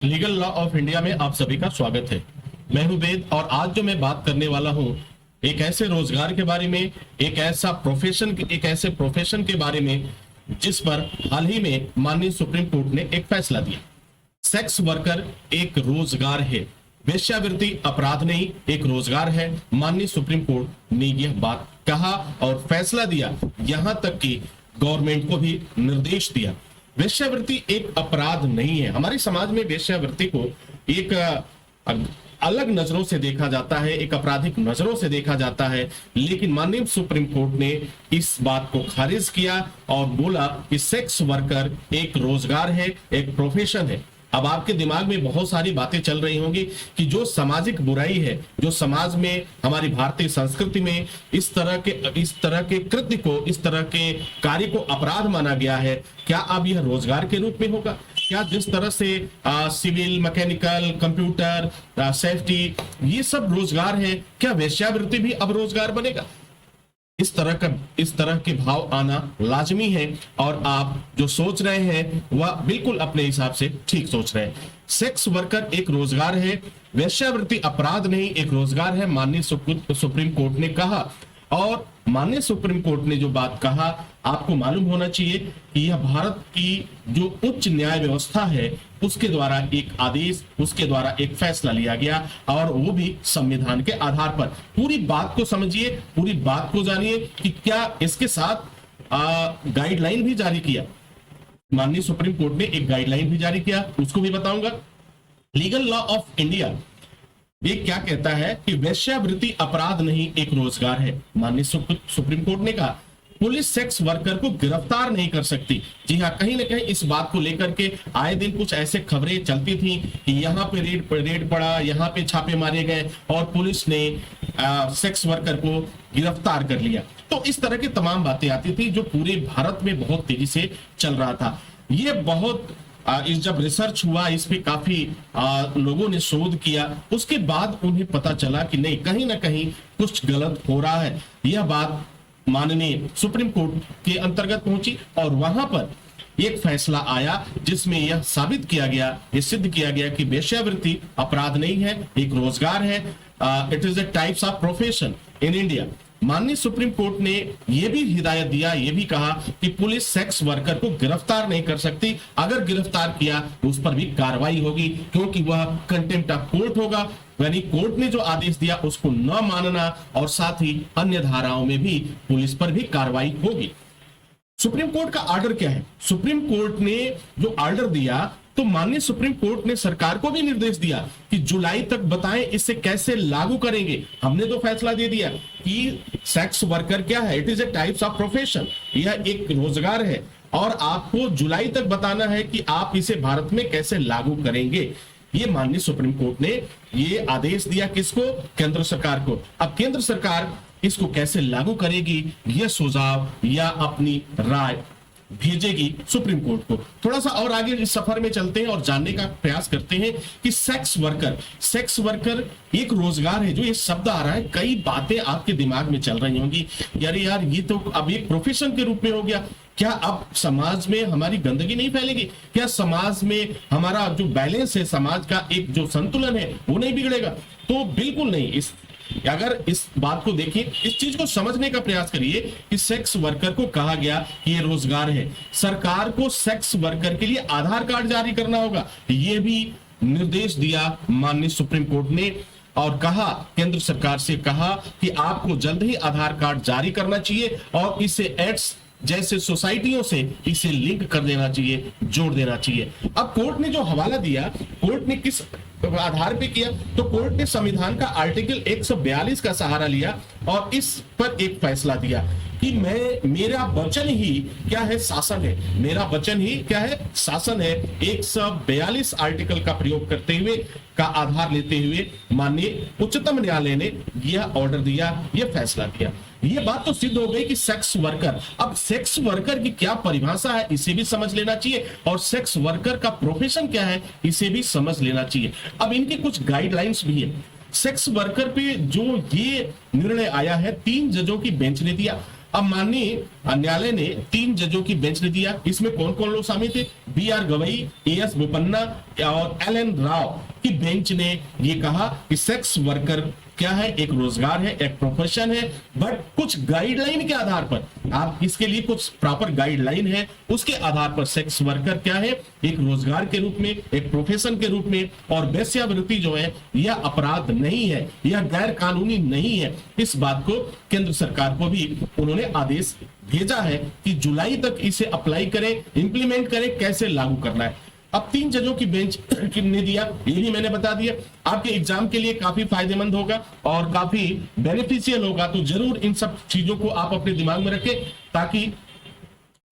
Legal law of India में आप सभी का स्वागत है। मैं हूं वेद और आज जो मैं बात करने वाला हूं एक ऐसे रोजगार के बारे में, एक ऐसे प्रोफेशन के बारे में जिस पर हाल ही में माननीय सुप्रीम कोर्ट ने एक फैसला दिया। सेक्स वर्कर एक रोजगार है, वेश्यावृत्ति अपराध नहीं, एक रोजगार है। माननीय सुप्रीम कोर्ट ने यह बात कहा और फैसला दिया, यहां तक कि गवर्नमेंट को भी निर्देश दिया। वेश्यावृत्ति एक अपराध नहीं है। हमारे समाज में वेश्यावृत्ति को एक अलग नजरों से देखा जाता है, एक आपराधिक नजरों से देखा जाता है, लेकिन माननीय सुप्रीम कोर्ट ने इस बात को खारिज किया और बोला कि सेक्स वर्कर एक रोजगार है, एक प्रोफेशन है। अब आपके दिमाग में बहुत सारी बातें चल रही होंगी कि जो सामाजिक बुराई है, जो समाज में हमारी भारतीय संस्कृति में इस तरह के कृत्य को, इस तरह के कार्य को अपराध माना गया है, क्या अब यह रोजगार के रूप में होगा? क्या जिस तरह से सिविल, मैकेनिकल, कंप्यूटर, सेफ्टी, ये सब रोजगार है, क्या वेश्यावृत्ति भी अब रोजगार बनेगा? इस तरह के भाव आना लाजमी है और आप जो सोच रहे हैं वह बिल्कुल अपने हिसाब से ठीक सोच रहे हैं। सेक्स वर्कर एक रोजगार है, वेश्यावृत्ति अपराध नहीं, एक रोजगार है, माननीय सुप्रीम कोर्ट ने कहा। और माननीय सुप्रीम कोर्ट ने जो बात कहा, आपको मालूम होना चाहिए कि यह भारत की जो उच्च न्याय व्यवस्था है उसके द्वारा एक आदेश, उसके द्वारा एक फैसला लिया गया और वो भी संविधान के आधार पर। पूरी बात को समझिए, पूरी बात को जानिए कि क्या इसके साथ गाइडलाइन भी जारी किया। माननीय सुप्रीम कोर्ट ने एक गाइडलाइन भी जारी किया, उसको भी बताऊंगा। लीगल लॉ ऑफ इंडिया ये क्या कहता है कि वेश्यावृत्ति अपराध नहीं, एक रोजगार है। माननीय सुप्रीम कोर्ट ने कहा पुलिस सेक्स वर्कर को गिरफ्तार नहीं कर सकती। जी हाँ, कहीं ना कहीं इस बात को लेकर के आए दिन कुछ ऐसे खबरें चलती थी कि यहाँ पे रेड पड़ा, यहाँ पे छापे मारे गए और पुलिस ने सेक्स वर्कर को गिरफ्तार कर लिया। तो इस तरह की तमाम बातें आती थी जो पूरे भारत में बहुत तेजी से चल रहा था। ये बहुत जब रिसर्च हुआ, इस पे काफी लोगों ने शोध किया, उसके बाद उन्हें पता चला कि नहीं, कहीं ना कहीं कुछ गलत हो रहा है। यह बात माननीय सुप्रीम कोर्ट के अंतर्गत पहुंची और वहां पर एक फैसला आया जिसमें यह साबित किया गया, यह सिद्ध किया गया कि वेश्यावृत्ति अपराध नहीं है, एक रोजगार है। It is a types of profession in India. माननीय सुप्रीम कोर्ट ने यह भी हिदायत दिया, यह भी कहा कि पुलिस सेक्स वर्कर को गिरफ्तार नहीं कर सकती। अगर गिरफ्तार किया तो उस पर भी कार्रवाई होगी, क्योंकि वह कंटेम्प्ट ऑफ कोर्ट होगा, यानी कोर्ट ने जो आदेश दिया उसको न मानना, और साथ ही अन्य धाराओं में भी पुलिस पर भी कार्रवाई होगी। सुप्रीम कोर्ट का ऑर्डर क्या है? सुप्रीम कोर्ट ने जो ऑर्डर दिया तो माननीय सुप्रीम कोर्ट ने सरकार को भी निर्देश दिया कि जुलाई तक बताएं इसे कैसे लागू करेंगे। हमने तो फैसला दे दिया कि सेक्स वर्कर क्या है, it is a types of profession, यह एक रोजगार है और आपको जुलाई तक बताना है कि आप इसे भारत में कैसे लागू करेंगे। ये माननीय सुप्रीम कोर्ट ने ये आदेश दिया किसको? केंद्र सरकार को। अब केंद्र सरकार इसको कैसे लागू करेगी, यह सुझाव या अपनी राय भेजेगी सुप्रीम कोर्ट को। थोड़ा सा और आगे इस सफर में चलते हैं और जानने का प्रयास करते हैं कि सेक्स वर्कर एक रोजगार है। जो ये शब्द आ रहा है, कई बातें आपके दिमाग में चल रही होंगी, यार ये तो अब एक प्रोफेशन के रूप में हो गया। क्या अब समाज में हमारी गंदगी नहीं फैलेगी? क्या समाज में हमारा जो बैलेंस है, समाज का एक जो संतुलन है, वो नहीं बिगड़ेगा? तो बिल्कुल नहीं। अगर इस बात को देखिए, इस चीज को समझने का प्रयास करिए कि सेक्स वर्कर को कहा गया कि ये रोजगार है। सरकार को सेक्स वर्कर के लिए आधार कार्ड जारी करना होगा, ये भी निर्देश दिया माननीय सुप्रीम कोर्ट ने और कहा, केंद्र सरकार से कहा कि आपको जल्द ही आधार कार्ड जारी करना चाहिए और इसे एड्स जैसे सोसाइटियों से इसे लिंक कर देना चाहिए, जोड़ देना चाहिए। अब कोर्ट ने जो हवाला दिया, कोर्ट ने किस आधार पे किया? तो कोर्ट ने संविधान का आर्टिकल 142 का सहारा लिया और इस पर एक फैसला दिया कि मेरा वचन ही क्या है? शासन है। मेरा वचन ही क्या है? शासन है। 142 आर्टिकल का प्रयोग करते हुए, का आधार लेते हुए माननीय उच्चतम न्यायालय ने यह ऑर्डर दिया, यह फैसला दिया। ये बात तो सिद्ध हो गई कि सेक्स वर्कर, अब सेक्स वर्कर की क्या परिभाषा है इसे भी समझ लेना चाहिए और सेक्स वर्कर का प्रोफेशन क्या है इसे भी समझ लेना चाहिए। अब इनके कुछ गाइडलाइंस भी है। सेक्स वर्कर पे जो ये निर्णय आया है, 3 जजों की बेंच ने दिया। अब माननीय न्यायालय ने 3 जजों की बेंच ने दिया, इसमें कौन कौन लोग शामिल थे? बी.आर. गवई, ए.एस. बोपन्ना और एल.एन. राव की बेंच ने ये कहा कि सेक्स वर्कर क्या है, एक रोजगार है, एक प्रोफेशन है, बट कुछ गाइडलाइन के आधार पर, आप इसके लिए कुछ प्रॉपर गाइडलाइन है, उसके आधार पर सेक्स वर्कर क्या है, एक रोजगार के रूप में, एक प्रोफेशन के रूप में, और वेश्यावृत्ति जो है यह अपराध नहीं है, यह गैर कानूनी नहीं है। इस बात को केंद्र सरकार को भी उन्होंने आदेश भेजा है कि जुलाई तक इसे अप्लाई करें, इंप्लीमेंट करें, कैसे लागू करना है। अब 3 जजों की बेंच ने दिया, ये भी मैंने बता दिया, आपके एग्जाम के लिए काफी फायदेमंद होगा और काफी बेनिफिशियल होगा, तो जरूर इन सब चीजों को आप अपने दिमाग में रखें ताकि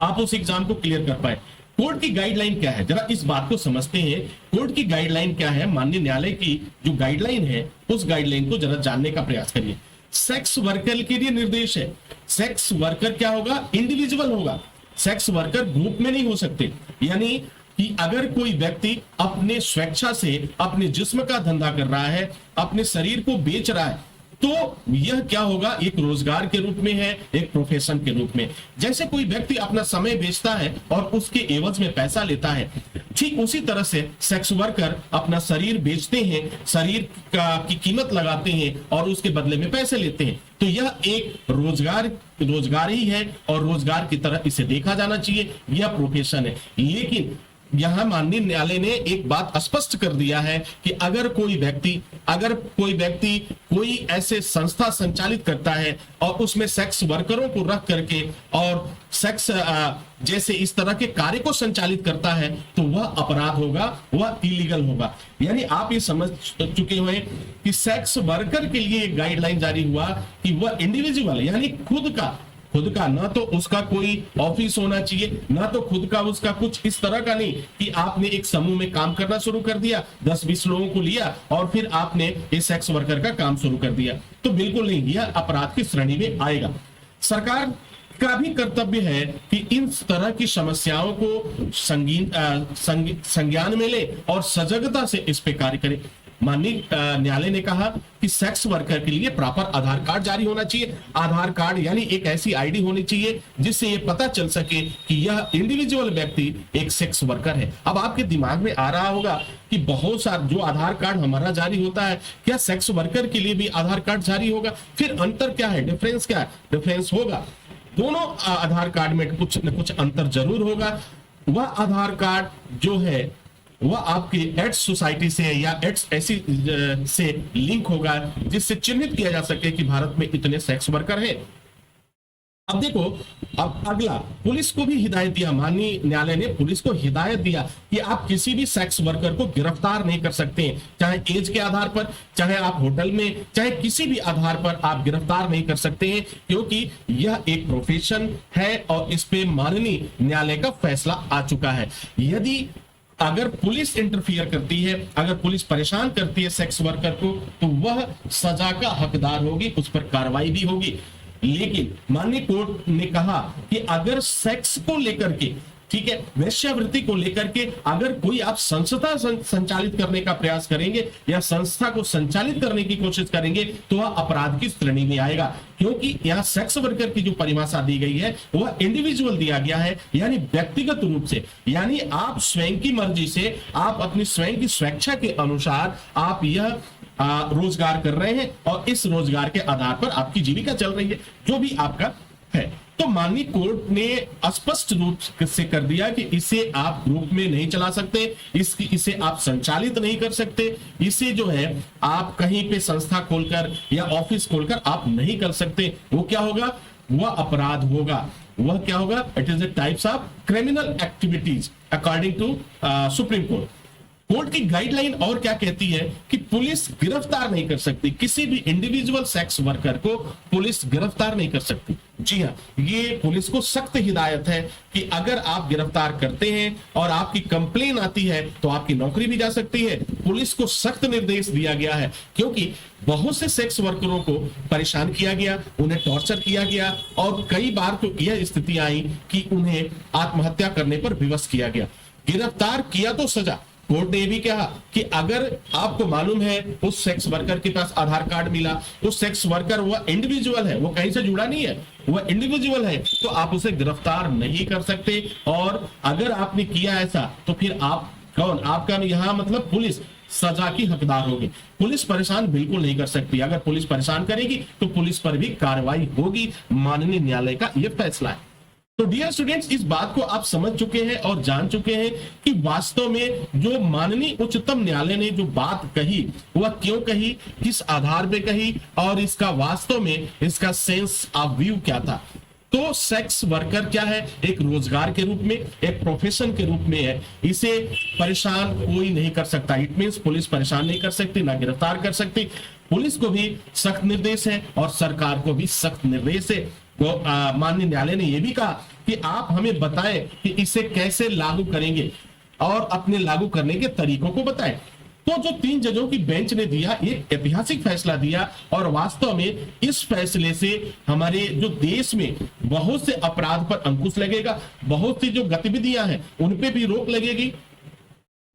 आप उस एग्जाम को क्लियर कर पाए। कोर्ट की गाइडलाइन क्या है, जरा इस बात को समझते हैं। कोर्ट की गाइडलाइन क्या है, माननीय न्यायालय की जो गाइडलाइन है, उस गाइडलाइन को जरा जानने का प्रयास करिए। सेक्स वर्कर के लिए निर्देश है, सेक्स वर्कर क्या होगा, इंडिविजुअल होगा, सेक्स वर्कर ग्रुप में नहीं हो सकते। यानी कि अगर कोई व्यक्ति अपने स्वेच्छा से अपने जिस्म का धंधा कर रहा है, अपने शरीर को बेच रहा है, तो यह क्या होगा, एक रोजगार के रूप में है, एक प्रोफेशन के रूप में। जैसे कोई व्यक्ति अपना समय बेचता है और उसके एवज में पैसा लेता है, ठीक उसी तरह से सेक्स वर्कर अपना शरीर बेचते हैं, शरीर की कीमत लगाते हैं और उसके बदले में पैसे लेते हैं। तो यह एक रोजगार ही है और रोजगार की तरह इसे देखा जाना चाहिए, यह प्रोफेशन है। लेकिन यहां माननीय न्यायालय ने एक बात स्पष्ट कर दिया है कि अगर कोई व्यक्ति कोई ऐसे संस्था संचालित करता है और उसमें सेक्स वर्करों को रख करके और सेक्स जैसे इस तरह के कार्य को संचालित करता है, तो वह अपराध होगा, वह इलीगल होगा। यानी आप ये समझ चुके हुए कि सेक्स वर्कर के लिए एक गाइडलाइन जारी हुआ कि वह इंडिविजुअल यानी खुद का ना तो उसका कोई ऑफिस होना चाहिए, ना तो खुद का उसका कुछ इस तरह का नहीं कि आपने एक समूह में काम करना शुरू कर दिया, 10-20 लोगों को लिया और फिर आपने इस सेक्स वर्कर का काम शुरू कर दिया, तो बिल्कुल नहीं, यह अपराध की श्रेणी में आएगा। सरकार का भी कर्तव्य है कि इन तरह की समस्याओं को संज्ञान में ले और सजगता से इस पे कार्य करे। माननीय न्यायालय ने कहा कि सेक्स वर्कर के लिए प्रॉपर आधार कार्ड जारी होना चाहिए। आधार कार्ड यानी एक ऐसी आईडी होनी चाहिए जिससे ये पता चल सके कि यह इंडिविजुअल व्यक्ति एक सेक्स वर्कर है। अब आपके दिमाग में आ रहा होगा कि बहुत सारा जो आधार कार्ड हमारा जारी होता है, क्या सेक्स वर्कर के लिए भी आधार कार्ड जारी होगा? फिर अंतर क्या है, डिफरेंस क्या है? डिफरेंस होगा, दोनों आधार कार्ड में कुछ न कुछ अंतर जरूर होगा। वह आधार कार्ड जो है वह आपकी एड्स सोसाइटी से या एड्स ऐसी से लिंक होगा जिससे चिन्हित किया जा सके कि भारत में इतने सेक्स वर्कर हैं। अब देखो, अब अगला, पुलिस को भी हिदायत दिया, माननीय न्यायालय ने पुलिस को हिदायत दिया कि आप किसी भी सेक्स वर्कर को गिरफ्तार नहीं कर सकते हैं, चाहे एज के आधार पर, चाहे आप होटल में, चाहे किसी भी आधार पर आप गिरफ्तार नहीं कर सकते हैं, क्योंकि यह एक प्रोफेशन है और इस पे माननीय न्यायालय का फैसला आ चुका है। यदि अगर पुलिस इंटरफियर करती है, अगर पुलिस परेशान करती है सेक्स वर्कर को, तो वह सजा का हकदार होगी, उस पर कार्रवाई भी होगी। लेकिन माननीय कोर्ट ने कहा कि अगर सेक्स को लेकर के, ठीक है, वेश्यावृत्ति को लेकर के अगर कोई आप संस्था संचालित करने का प्रयास करेंगे या संस्था को संचालित करने की कोशिश करेंगे, तो वह अपराध की श्रेणी में आएगा, क्योंकि यहाँ सेक्स वर्कर की जो परिभाषा दी गई है वह इंडिविजुअल दिया गया है, यानी व्यक्तिगत रूप से, यानी आप स्वयं की मर्जी से, आप अपनी स्वयं की स्वेच्छा के अनुसार आप यह रोजगार कर रहे हैं और इस रोजगार के आधार पर आपकी जीविका चल रही है, जो भी आपका है। तो माननीय कोर्ट ने स्पष्ट रूप से कर दिया कि इसे आप ग्रुप में नहीं चला सकते, इसे आप संचालित नहीं कर सकते, इसे जो है आप कहीं पे संस्था खोलकर या ऑफिस खोलकर आप नहीं कर सकते। वो क्या होगा, वह अपराध होगा, वह क्या होगा, it is the types of criminal activities according to Supreme Court. Court की गाइडलाइन और क्या कहती है कि पुलिस गिरफ्तार नहीं कर सकती, किसी भी इंडिविजुअल सेक्स वर्कर को पुलिस गिरफ्तार नहीं कर सकती। जी हाँ, ये पुलिस को सख्त हिदायत है कि अगर आप गिरफ्तार करते हैं और आपकी कंप्लेन आती है तो आपकी नौकरी भी जा सकती है। पुलिस को सख्त निर्देश दिया गया है, क्योंकि बहुत से सेक्स वर्करों को परेशान किया गया, उन्हें टॉर्चर किया गया और कई बार तो यह स्थिति आई कि उन्हें आत्महत्या करने पर विवश किया गया। गिरफ्तार किया तो सजा, कोर्ट ने भी कहा कि अगर आपको मालूम है उस सेक्स वर्कर के पास आधार कार्ड मिला, उस सेक्स वर्कर वह इंडिविजुअल है, वो कहीं से जुड़ा नहीं है, वह इंडिविजुअल है, तो आप उसे गिरफ्तार नहीं कर सकते। और अगर आपने किया ऐसा तो फिर आप कौन, आपका यहां मतलब पुलिस सजा की हकदार होगी। पुलिस परेशान बिल्कुल नहीं कर सकती, अगर पुलिस परेशान करेगी तो पुलिस पर भी कार्रवाई होगी। माननीय न्यायालय का यह फैसला है। तो डियर स्टूडेंट्स, इस बात को आप समझ चुके हैं और जान चुके हैं कि वास्तव में जो माननीय उच्चतम न्यायालय ने जो बात कही वह क्यों कही, किस आधार पे कही और इसका वास्तव में इसका सेंस ऑफ व्यू क्या था। तो सेक्स वर्कर क्या है, एक रोजगार के रूप में, एक प्रोफेशन के रूप में है, इसे परेशान कोई नहीं कर सकता। इट मींस पुलिस परेशान नहीं कर सकती, ना गिरफ्तार कर सकती। पुलिस को भी सख्त निर्देश है और सरकार को भी सख्त निर्देश है। तो माननीय न्यायालय ने यह भी कहा कि आप हमें बताएं कि इसे कैसे लागू करेंगे और अपने लागू करने के तरीकों को बताएं। तो जो 3 जजों की बेंच ने दिया, एक ऐतिहासिक फैसला दिया और वास्तव में इस फैसले से हमारे जो देश में बहुत से अपराध पर अंकुश लगेगा, बहुत सी जो गतिविधियां हैं उन पे भी रोक लगेगी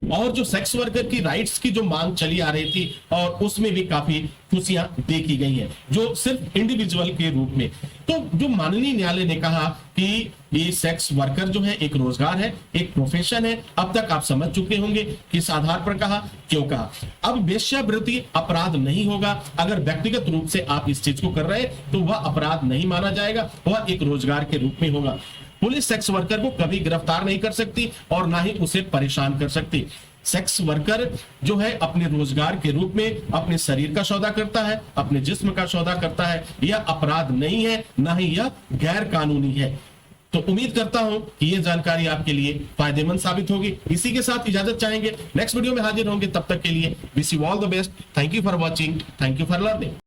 और जो सेक्स वर्कर की राइट्स की जो मांग चली आ रही थी और उसमें भी काफी खुशियां देखी गई हैं, जो सिर्फ इंडिविजुअल के रूप में। तो जो माननीय न्यायालय ने कहा कि ये सेक्स वर्कर जो है एक रोजगार है, एक प्रोफेशन है। अब तक आप समझ चुके होंगे किस आधार पर कहा, क्यों कहा। अब वेश्यावृत्ति अपराध नहीं होगा। अगर व्यक्तिगत रूप से आप इस चीज को कर रहे हैं तो वह अपराध नहीं माना जाएगा, वह एक रोजगार के रूप में होगा। पुलिस सेक्स वर्कर को कभी गिरफ्तार नहीं कर सकती और ना ही उसे परेशान कर सकती। सेक्स वर्कर जो है अपने रोजगार के रूप में अपने शरीर का सौदा करता है, अपने जिस्म का सौदा करता है। यह अपराध नहीं है, ना ही यह गैर कानूनी है। तो उम्मीद करता हूं कि यह जानकारी आपके लिए फायदेमंद साबित होगी। इसी के साथ इजाजत चाहेंगे, नेक्स्ट वीडियो में हाजिर होंगे। तब तक के लिए wish you all the best. Thank you for watching, thank you for learning.